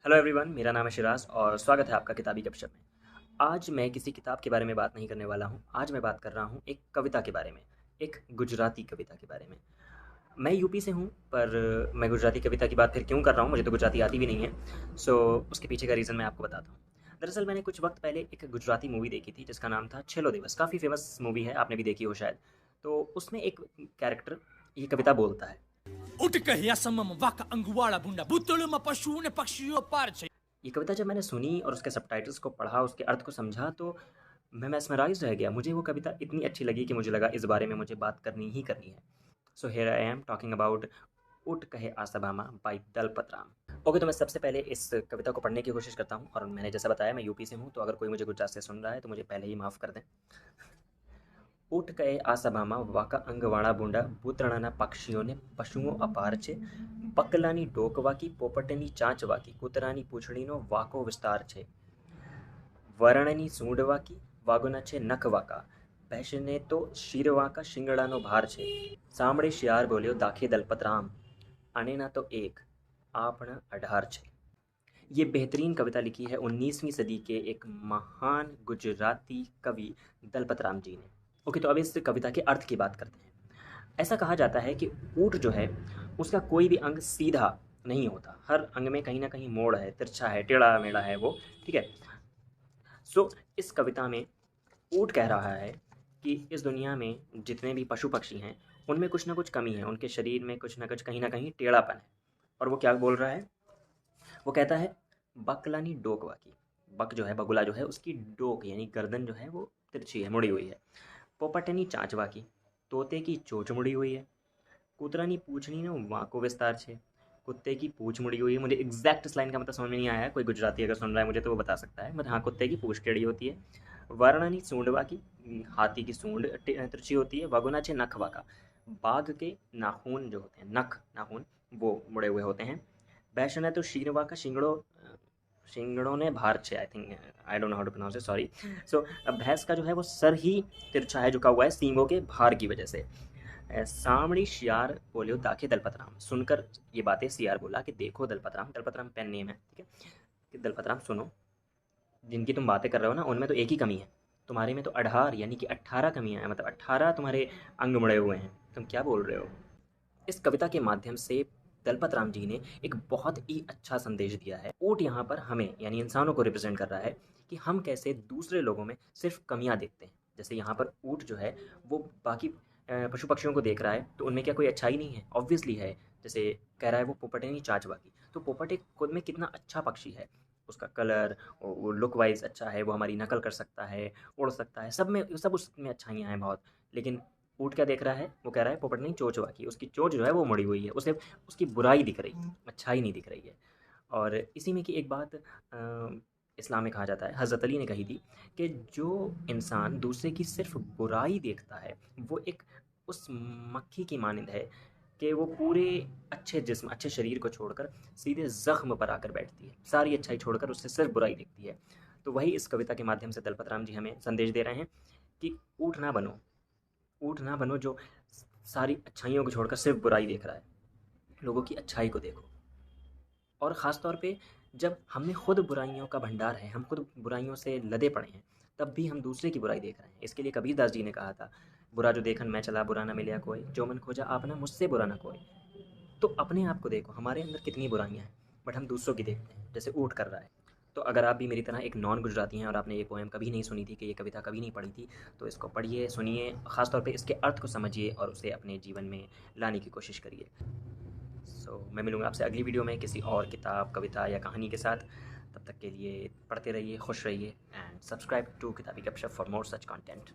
Hello everyone, मेरा नाम है शिराज और स्वागत है आपका किताबी गपशप में। आज मैं किसी किताब के बारे में बात नहीं करने वाला हूँ। आज मैं बात कर रहा हूँ एक कविता के बारे में, एक गुजराती कविता के बारे में। मैं यूपी से हूँ, पर मैं गुजराती कविता की बात फिर क्यों कर रहा हूँ, मुझे तो गुजराती आती भी नहीं है। उसके पीछे का रीज़न मैं आपको बताता हूँ। दरअसल मैंने कुछ वक्त पहले एक गुजराती मूवी देखी थी जिसका नाम था छेलो दिवस। काफ़ी फेमस मूवी है, आपने भी देखी हो शायद। तो उसमें एक कैरेक्टर ये कविता बोलता है। उठ कहया समम वाका अंगवाड़ा बुंडा बुतलुमा पशु ने पक्षियों पार छे। ये कविता जब मैंने सुनी और उसके सबटाइटल्स को पढ़ा, उसके अर्थ को समझा, तो मैं मेस्मराइज़ रह गया। मुझे वो कविता इतनी अच्छी लगी कि मुझे लगा इस बारे में मुझे बात करनी ही करनी है। So here I am talking about उठ कहे आसभामा बाय दलपत राम। ओके, तो मैं सबसे पहले इस कविता को पढ़ने की कोशिश करता हूँ। और मैंने जैसा बताया, मैं यूपी से हूँ, तो अगर कोई मुझे गुजरात से सुन रहा है तो मुझे पहले ही माफ़ कर दें। ऊट कहे आसभामा वाका अंगवाड़ा बूंदा भूतरणाना पक्षियों ने पशुओं अपार छे बकलानी डोकवाकी पोपटनी चांचवाकी कूतरानी पूछड़ीनो वाको विस्तार छे વરણની સૂંઢ વાકી વાગોના છે નખ વાકા ભેંસને તો શિરવાકા શિંગડાનો ભાર છે સાંભળે શિયાર બોલ્યો દાખે દલપત राम आने ना तो एक आपना 18 छे। ये बेहतरीन कविता लिखी है 19वीं सदी के एक महान गुजराती कवि दलपत राम जी ने। ओके, तो अब इस कविता के अर्थ की बात करते हैं। ऐसा कहा जाता है कि ऊँट जो है उसका कोई भी अंग सीधा नहीं होता। हर अंग में कहीं ना कहीं मोड़ है, तिरछा है, टेढ़ा मेढ़ा है वो। ठीक है। इस कविता में ऊँट कह रहा है कि इस दुनिया में जितने भी पशु पक्षी हैं उनमें कुछ ना कुछ कमी है, उनके शरीर में कुछ ना कुछ कहीं ना कहीं टेढ़ापन है। और वो क्या बोल रहा है? वो कहता है बकलानी डोक वाकी। बक जो है, बगुला जो है, उसकी डोक यानी गर्दन जो है वो तिरछी है, मुड़ी हुई है। पोपटनी चाँच वाकी, तोते की चोंच मुड़ी हुई है। कूतरानी पूंछनी ने वाँको विस्तार छे, कुत्ते की पूंछ मुड़ी हुई है। मुझे एग्जैक्ट इस लाइन का मतलब समझ में नहीं आया है, कोई गुजराती अगर सुन रहा है मुझे तो वो बता सकता है। मतलब हाँ, कुत्ते की पूंछ टेढ़ी होती है। वर्णनी सूंडवा की, हाथी की सूंड तिरछी होती है। वगुना छे नखवा का, बाघ के नाखून जो होते हैं, नख नाखून, वो मुड़े हुए होते हैं। बैशन है तो शीरवा का शिंगड़ो, शिंगड़ों ने भार छे, I think, I don't know how to pronounce it, sorry. So भैंस का जो है वो सर ही तिरछा है, झुका हुआ है सींगों के भार की वजह से। सामड़ी शियार बोलियो दाखे दलपत राम। सुनकर ये बातें सियार बोला कि देखो दलपत राम। दलपत राम पेन नेम है, ठीक है। कि दलपत राम सुनो, जिनकी तुम बातें कर रहे हो ना उनमें तो एक ही कमी है। तुम्हारे में तो 18 यानी कि 18 कमियां हैं, मतलब 18 तुम्हारे अंग मुड़े हुए हैं। तुम क्या बोल रहे हो? इस कविता के माध्यम से दलपत राम जी ने एक बहुत ही अच्छा संदेश दिया है। ऊँट यहाँ पर हमें यानी इंसानों को रिप्रेजेंट कर रहा है कि हम कैसे दूसरे लोगों में सिर्फ कमियां देखते हैं। जैसे यहाँ पर ऊँट जो है वो बाकी पशु पक्षियों को देख रहा है, तो उनमें क्या कोई अच्छाई नहीं है? ऑब्वियसली है। जैसे कह रहा है वो पोपट है नहीं चाँचवा की, तो पोपट एक खुद में कितना अच्छा पक्षी है। उसका कलर, वो लुक वाइज अच्छा है, वो हमारी नकल कर सकता है, उड़ सकता है, सब उसमें अच्छाइयाँ हैं बहुत। लेकिन ऊँट क्या देख रहा है? वो कह रहा है पोपट नहीं चोंचवा की, उसकी चोंच जो है वो मुड़ी हुई है, उसे उसकी बुराई दिख रही है, अच्छाई नहीं दिख रही है। और इसी में की एक बात इस्लाम में कहा जाता है, हज़रत अली ने कही थी कि जो इंसान दूसरे की सिर्फ बुराई देखता है वो एक उस मक्खी की मानंद है कि वो पूरे अच्छे जिस्म, अच्छे शरीर को छोड़कर सीधे ज़ख्म पर आकर बैठती है, सारी अच्छाई छोड़कर उससे सिर्फ बुराई दिखती है। तो वही इस कविता के माध्यम से दलपत राम जी हमें संदेश दे रहे हैं कि ऊँट ना बनो, ऊँट ना बनो जो सारी अच्छाइयों को छोड़कर सिर्फ बुराई देख रहा है। लोगों की अच्छाई को देखो। और ख़ास तौर पे जब हम में खुद बुराइयों का भंडार है, हम खुद बुराइयों से लदे पड़े हैं, तब भी हम दूसरे की बुराई देख रहे हैं। इसके लिए कबीरदास जी ने कहा था, बुरा जो देखन मैं चला बुरा ना मिलया कोई, जो मन खोजा आपना मुझसे बुरा ना कोई। तो अपने आप को देखो, हमारे अंदर कितनी बुराइयाँ हैं, बट हम दूसरों की देखते हैं, जैसे ऊँट कर रहा है। तो अगर आप भी मेरी तरह एक नॉन गुजराती हैं और आपने ये पोएम कभी नहीं सुनी थी, कि ये कविता कभी नहीं पढ़ी थी, तो इसको पढ़िए, सुनिए, ख़ास तौर पे इसके अर्थ को समझिए और उसे अपने जीवन में लाने की कोशिश करिए। मैं मिलूँगा आपसे अगली वीडियो में किसी और किताब, कविता या कहानी के साथ। तब तक के लिए पढ़ते रहिए, खुश रहिए, एंड सब्सक्राइब टू किताबी गपशप फॉर मोर सच कंटेंट।